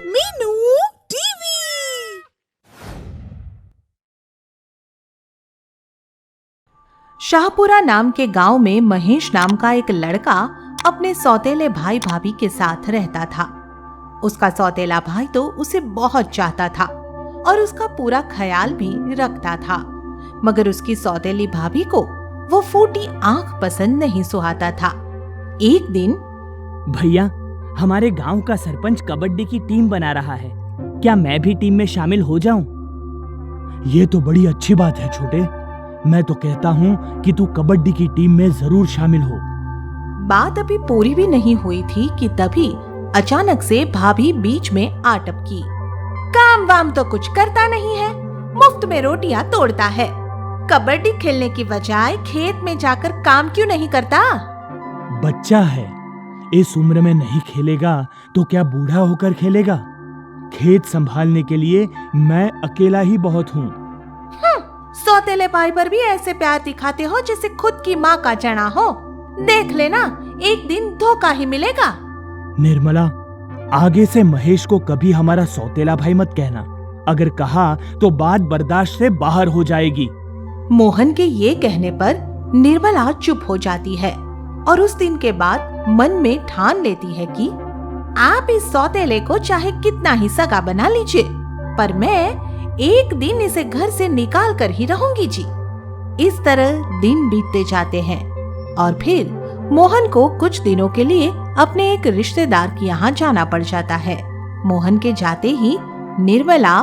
Meenu TV. Shahpura नाम के गांव में महेश नाम का एक लड़का अपने सौतेले भाई भाभी के साथ रहता था। उसका सौतेला भाई तो उसे बहुत चाहता था और उसका पूरा ख्याल भी रखता था, मगर उसकी सौतेली भाभी को वो फूटी आंख पसंद नहीं सुहाता था। एक दिन, भैया, हमारे गांव का सरपंच कबड्डी की टीम बना रहा है, क्या मैं भी टीम में शामिल हो जाऊं? ये तो बड़ी अच्छी बात है छोटे। मैं तो कहता हूँ कि तू कबड्डी की टीम में जरूर शामिल हो। बात अभी पूरी भी नहीं हुई थी कि तभी अचानक से भाभी बीच में आ टपकी। काम वाम तो कुछ करता नहीं है, मुफ्त में रोटियां तोड़ता है। कबड्डी खेलने की बजाय खेत में जाकर काम क्यों नहीं करता? बच्चा है, इस उम्र में नहीं खेलेगा तो क्या बूढ़ा होकर खेलेगा? खेत संभालने के लिए मैं अकेला ही बहुत हूँ। सौतेले भाई पर भी ऐसे प्यार दिखाते हो जैसे खुद की माँ का चना हो। देख लेना, एक दिन धोखा ही मिलेगा। निर्मला, आगे से महेश को कभी हमारा सौतेला भाई मत कहना। अगर कहा तो बात बर्दाश्त से बाहर हो जाएगी। मोहन के ये कहने पर निर्मला चुप हो जाती है और उस दिन के बाद मन में ठान लेती है कि आप इस सौतेले को चाहे कितना ही सगा बना लीजिए, पर मैं एक दिन इसे घर से निकाल कर ही रहूंगी जी। इस तरह दिन बीतते जाते हैं और फिर मोहन को कुछ दिनों के लिए अपने एक रिश्तेदार के यहाँ जाना पड़ जाता है। मोहन के जाते ही निर्मला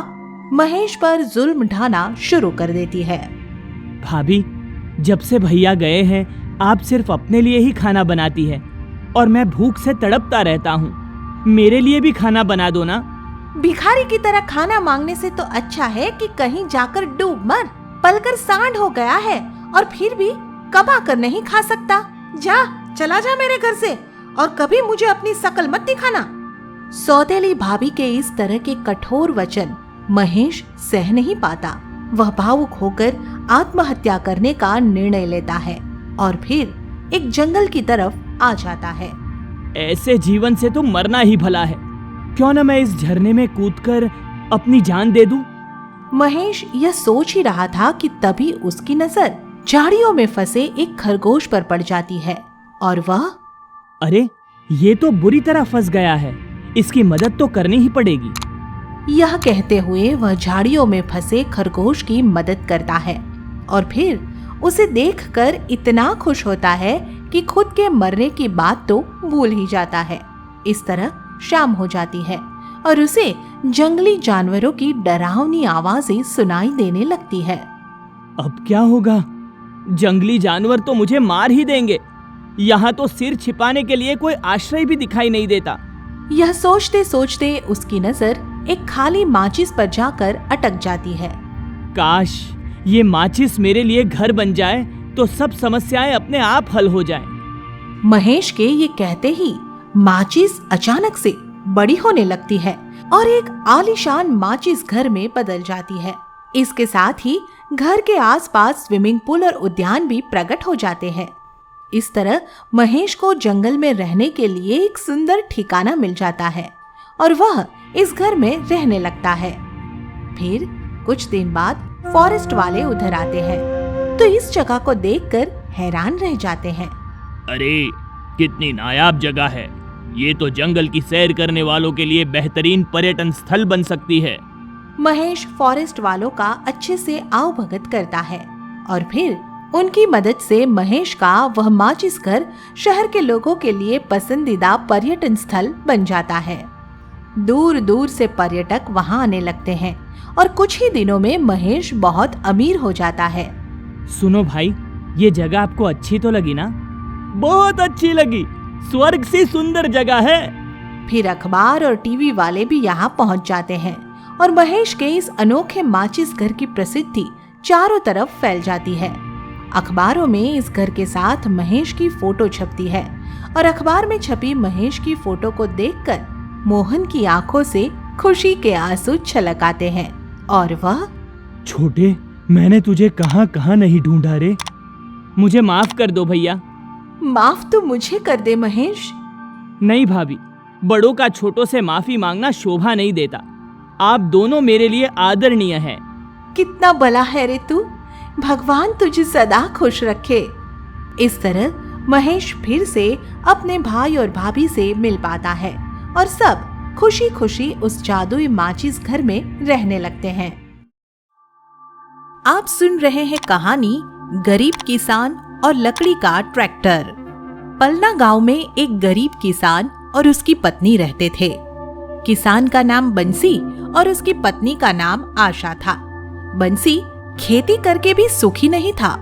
महेश पर जुल्म ढाना शुरू कर देती है। भाभी, जब से भैया गए हैं आप सिर्फ अपने लिए ही खाना बनाती है और मैं भूख से तड़पता रहता हूँ। मेरे लिए भी खाना बना दो ना। भिखारी की तरह खाना मांगने से तो अच्छा है कि कहीं जाकर डूब मर। पलकर सांड हो गया है और फिर भी कबा कर नहीं खा सकता। चला जा मेरे घर से और कभी मुझे अपनी शकल मत दिखाना। सौतेली भाभी के इस तरह के कठोर वचन महेश सह नहीं पाता। वह भावुक होकर आत्महत्या करने का निर्णय लेता है और फिर एक जंगल की तरफ आ जाता है। ऐसे जीवन से तो मरना ही भला है। क्यों न मैं इस झरने में कूदकर अपनी जान दे दूं? महेश यह सोच ही रहा था कि तभी उसकी नजर झाड़ियों में फंसे एक खरगोश पर पड़ जाती है और वह, अरे, ये तो बुरी तरह फंस गया है, इसकी मदद तो करनी ही पड़ेगी। यह कहते हुए वह झाड़ियों में फंसे खरगोश की मदद करता है और फिर उसे देखकर इतना खुश होता है कि खुद के मरने की बात तो भूल ही जाता है। इस तरह शाम हो जाती है और उसे जंगली जानवरों की डरावनी आवाजें सुनाई देने लगती है। अब क्या होगा? जंगली जानवर तो मुझे मार ही देंगे। यहाँ तो सिर छिपाने के लिए कोई आश्रय भी दिखाई नहीं देता। यह सोचते सोचते उसकी नजर एक खाली माचिस पर जाकर अटक जाती है। काश ये माचिस मेरे लिए घर बन जाए तो सब समस्याएं अपने आप हल हो जाएं। महेश के ये कहते ही माचिस अचानक से बड़ी होने लगती है और एक आलीशान माचिस घर में बदल जाती है। इसके साथ ही घर के आसपास स्विमिंग पूल और उद्यान भी प्रकट हो जाते हैं। इस तरह महेश को जंगल में रहने के लिए एक सुंदर ठिकाना मिल जाता है और वह इस घर में रहने लगता है। फिर कुछ दिन बाद फॉरेस्ट वाले उधर आते हैं तो इस जगह को देखकर हैरान रह जाते हैं। अरे, कितनी नायाब जगह है। ये तो जंगल की सैर करने वालों के लिए बेहतरीन पर्यटन स्थल बन सकती है। महेश फॉरेस्ट वालों का अच्छे से आवभगत करता है और फिर उनकी मदद से महेश का वह माचिस घर शहर के लोगों के लिए पसंदीदा पर्यटन स्थल बन जाता है। दूर दूर से पर्यटक वहां आने लगते हैं और कुछ ही दिनों में महेश बहुत अमीर हो जाता है। सुनो भाई, ये जगह आपको अच्छी तो लगी ना? बहुत अच्छी लगी। स्वर्ग से सुंदर जगह है। फिर अखबार और टीवी वाले भी यहाँ पहुँच जाते हैं और महेश के इस अनोखे माचिस घर की प्रसिद्धि चारों तरफ फैल जाती है। अखबारों में इस घर के साथ महेश की फोटो छपती है और अखबार में छपी महेश की फोटो को देखकर मोहन की आंखों से खुशी के आंसू छलक आते हैं और वह, छोटे, मैंने तुझे कहाँ कहाँ नहीं ढूंढा रे। मुझे माफ कर दो भैया। माफ तो मुझे कर दे महेश। नहीं भाभी, बड़ों का छोटों से माफी मांगना शोभा नहीं देता। आप दोनों मेरे लिए आदरणीय हैं। कितना भला है रे तू, भगवान तुझे सदा खुश रखे। इस तरह महेश फिर से अपने भाई और भाभी से मिल पाता है और सब खुशी खुशी उस जादुई माचिस घर में रहने लगते हैं। आप सुन रहे हैं कहानी गरीब किसान और लकड़ी का ट्रैक्टर। पलना गांव में एक गरीब किसान और उसकी पत्नी रहते थे। किसान का नाम बंसी और उसकी पत्नी का नाम आशा था। बंसी खेती करके भी सुखी नहीं था,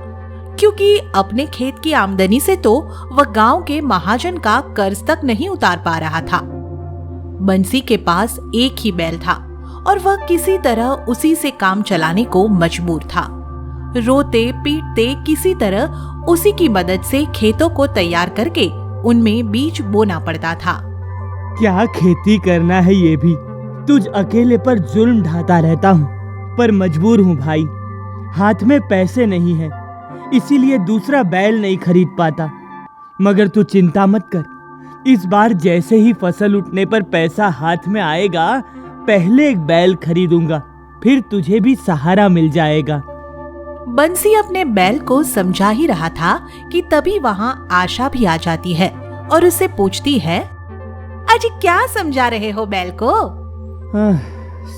क्योंकि अपने खेत की आमदनी से तो वह गांव के महाजन का कर्ज तक नहीं उतार पा रहा था। बंसी के पास एक ही बैल था और वह किसी तरह उसी से काम चलाने को मजबूर था। रोते पीटते किसी तरह उसी की मदद से खेतों को तैयार करके उनमें बीज बोना पड़ता था। क्या खेती करना है ये भी, तुझ अकेले पर जुल्म ढाता रहता हूँ, पर मजबूर हूँ भाई। हाथ में पैसे नहीं है, इसीलिए दूसरा बैल नहीं खरीद पाता। मगर तू चिंता मत कर, इस बार जैसे ही फसल उठने पर पैसा हाथ में आएगा, पहले एक बैल खरीदूंगा, फिर तुझे भी सहारा मिल जाएगा। बंसी अपने बैल को समझा ही रहा था कि तभी वहाँ आशा भी आ जाती है और उससे पूछती है, अजी क्या समझा रहे हो बैल को?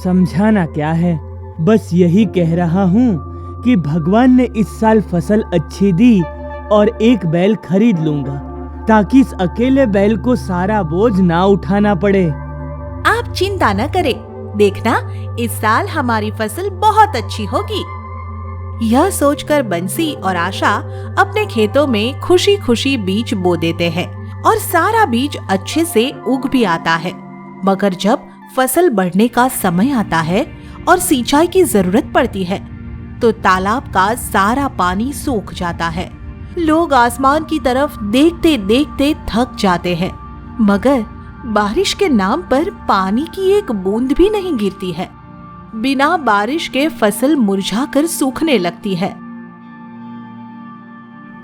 समझाना क्या है, बस यही कह रहा हूँ कि भगवान ने इस साल फसल अच्छी दी और एक बैल खरीद लूंगा, ताकि इस अकेले बैल को सारा बोझ ना उठाना पड़े। आप चिंता न करें, देखना इस साल हमारी फसल बहुत अच्छी होगी। यह सोचकर बंसी और आशा अपने खेतों में खुशी खुशी बीज बो देते हैं और सारा बीज अच्छे से उग भी आता है। मगर जब फसल बढ़ने का समय आता है और सिंचाई की जरूरत पड़ती है, तो तालाब का सारा पानी सूख जाता है। लोग आसमान की तरफ देखते देखते थक जाते हैं, मगर बारिश के नाम पर पानी की एक बूंद भी नहीं गिरती है। बिना बारिश के फसल मुरझाकर सूखने लगती है।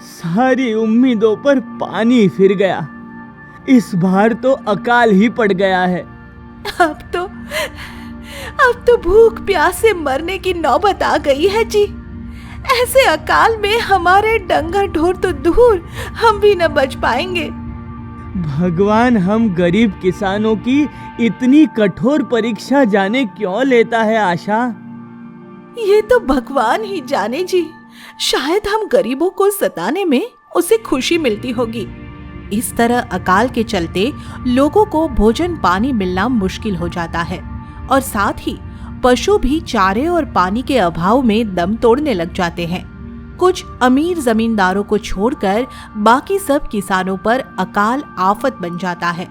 सारी उम्मीदों पर पानी फिर गया, इस बार तो अकाल ही पड़ गया है। अब तो भूख प्यास से मरने की नौबत आ गई है जी। ऐसे अकाल में हमारे डंगर ढोर तो दूर, हम भी न बच पाएंगे। भगवान हम गरीब किसानों की इतनी कठोर परीक्षा जाने क्यों लेता है आशा? ये तो भगवान ही जाने जी। शायद हम गरीबों को सताने में उसे खुशी मिलती होगी। इस तरह अकाल के चलते लोगों को भोजन पानी मिलना मुश्किल हो जाता है और साथ ही पशु भी चारे और पानी के अभाव में दम तोड़ने लग जाते हैं। कुछ अमीर जमींदारों को छोड़कर बाकी सब किसानों पर अकाल आफत बन जाता है।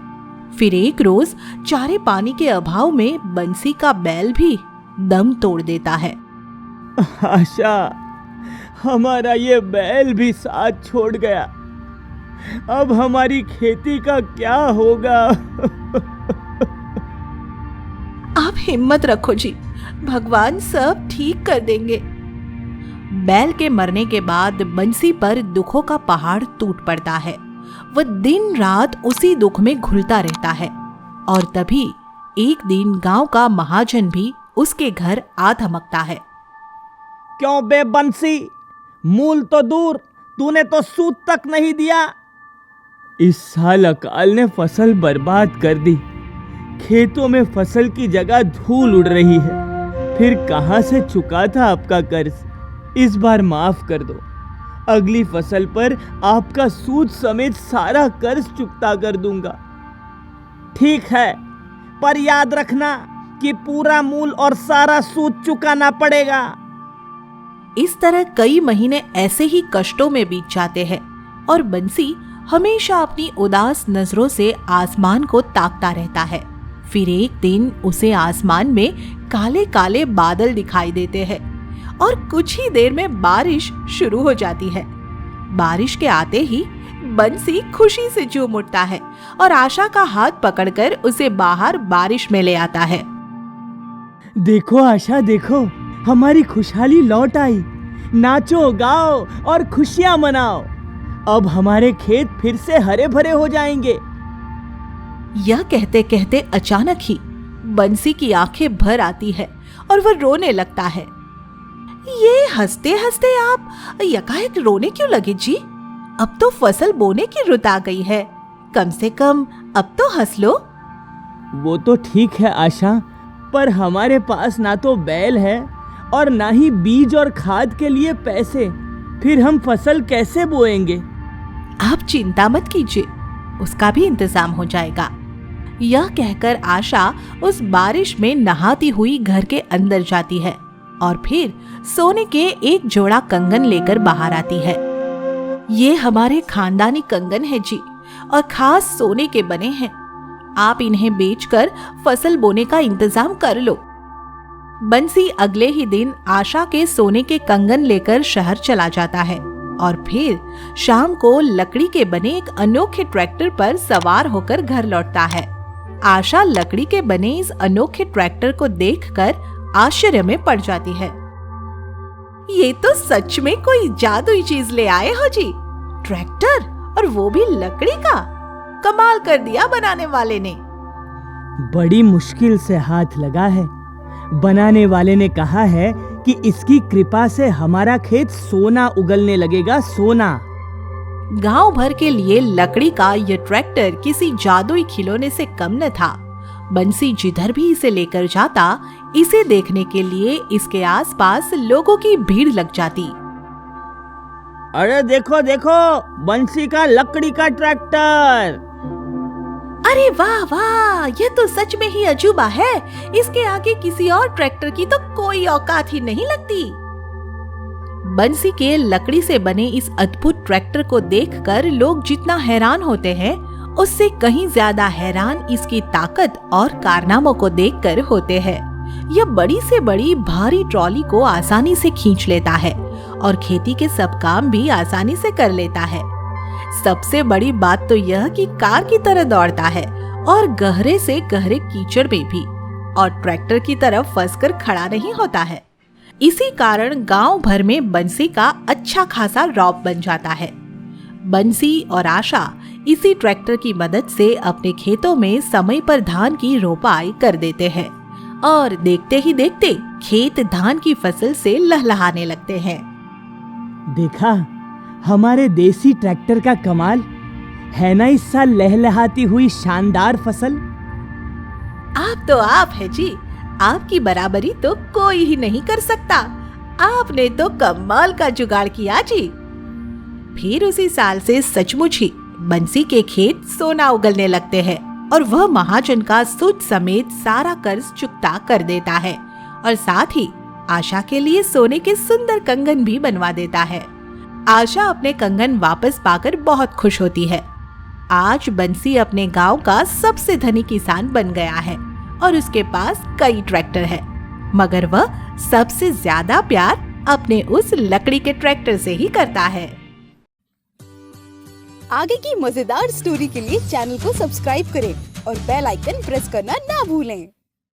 फिर एक रोज चारे पानी के अभाव में बंसी का बैल भी दम तोड़ देता है। आशा, हमारा ये बैल भी साथ छोड़ गया, अब हमारी खेती का क्या होगा? आप हिम्मत रखो जी, भगवान सब ठीक कर देंगे। बैल के मरने के बाद बंसी पर दुखों का पहाड़ टूट पड़ता है। वह दिन रात उसी दुख में घुलता रहता है और तभी एक दिन गांव का महाजन भी उसके घर आ धमकता है। क्यों बे बंसी, मूल तो दूर, तूने तो सूद तक नहीं दिया। इस साल अकाल ने फसल बर्बाद कर दी, खेतों में फसल की जगह धूल उड़ रही है। फिर कहां से चुका था आपका कर्ज? इस बार माफ कर दो, अगली फसल पर आपका सूद समेत सारा कर्ज चुकता कर दूंगा। ठीक है, पर याद रखना कि पूरा मूल और सारा सूद चुकाना पड़ेगा। इस तरह कई महीने ऐसे ही कष्टों में बीत जाते हैं और बंसी हमेशा अपनी उदास नजरों से आसमान को ताकता रहता है। फिर एक दिन उसे आसमान में काले काले बादल दिखाई देते हैं और कुछ ही देर में बारिश शुरू हो जाती है। बारिश के आते ही बंसी खुशी से झूम उठता है और आशा का हाथ पकड़कर उसे बाहर बारिश में ले आता है। देखो आशा, देखो, हमारी खुशहाली लौट आई। नाचो, गाओ और खुशियां मनाओ। अब हमारे खेत फिर से हरे भरे हो जाएंगे। यह कहते कहते अचानक ही बंसी की आंखें भर आती है और वह रोने लगता है। ये हंसते हंसते आप यकायक रोने क्यों लगे जी? अब तो फसल बोने की रुत आ गई है, कम से कम अब तो हंस लो। वो तो ठीक है आशा, पर हमारे पास ना तो बैल है और ना ही बीज और खाद के लिए पैसे, फिर हम फसल कैसे बोएंगे? आप चिंता मत कीजिए, उसका भी इंतजाम हो जाएगा। यह कहकर आशा उस बारिश में नहाती हुई घर के अंदर जाती है और फिर सोने के एक जोड़ा कंगन लेकर बाहर आती है। ये हमारे खानदानी कंगन है जी, और खास सोने के बने हैं। आप इन्हें बेचकर फसल बोने का इंतजाम कर लो। बंसी अगले ही दिन आशा के सोने के कंगन लेकर शहर चला जाता है और फिर शाम को लकड़ी के बने एक अनोखे ट्रैक्टर पर सवार होकर घर लौटता है। आशा लकड़ी के बने इस अनोखे ट्रैक्टर को देखकर आश्चर्य में पड़ जाती है। ये तो सच में कोई जादुई चीज ले आए हो जी, ट्रैक्टर, और वो भी लकड़ी का। कमाल कर दिया बनाने वाले ने। बड़ी मुश्किल से हाथ लगा है। बनाने वाले ने कहा है कि इसकी कृपा से हमारा खेत सोना उगलने लगेगा, सोना। गांव भर के लिए लकड़ी का यह ट्रैक्टर किसी जादुई खिलौने से कम न था। बंसी जिधर भी इसे लेकर जाता, इसे देखने के लिए इसके आसपास लोगों की भीड़ लग जाती। अरे देखो देखो, बंसी का लकड़ी का ट्रैक्टर। अरे वाह वाह, यह तो सच में ही अजूबा है। इसके आगे किसी और ट्रैक्टर की तो कोई औकात ही नहीं लगती। बंसी के लकड़ी से बने इस अद्भुत ट्रैक्टर को देखकर लोग जितना हैरान होते हैं, उससे कहीं ज्यादा हैरान इसकी ताकत और कारनामों को देखकर होते हैं। यह बड़ी से बड़ी भारी ट्रॉली को आसानी से खींच लेता है और खेती के सब काम भी आसानी से कर लेता है। सबसे बड़ी बात तो यह कि कार की तरह दौड़ता है और गहरे से गहरे कीचड़ में भी, और ट्रैक्टर की तरफ फंसकर खड़ा नहीं होता है। इसी कारण गांव भर में बंसी का अच्छा खासा रौब बन जाता है। बंसी और आशा इसी ट्रैक्टर की मदद से अपने खेतों में समय पर धान की रोपाई कर देते हैं और देखते ही देखते खेत धान की फसल से लहलहाने लगते हैं। देखा हमारे देसी ट्रैक्टर का कमाल है ना, इस साल लहलहाती हुई शानदार फसल। आप तो आप है जी, आपकी बराबरी तो कोई ही नहीं कर सकता। आपने तो कमाल का जुगाड़ किया जी। फिर उसी साल से सचमुच ही बंसी के खेत सोना उगलने लगते हैं और वह महाजन का सूद समेत सारा कर्ज चुकता कर देता है और साथ ही आशा के लिए सोने के सुंदर कंगन भी बनवा देता है। आशा अपने कंगन वापस पाकर बहुत खुश होती है। आज बंसी अपने गांव का सबसे धनी किसान बन गया है और उसके पास कई ट्रैक्टर है, मगर वह सबसे ज्यादा प्यार अपने उस लकड़ी के ट्रैक्टर से ही करता है। आगे की मजेदार स्टोरी के लिए चैनल को सब्सक्राइब करें और बेल आइकन प्रेस करना ना भूलें।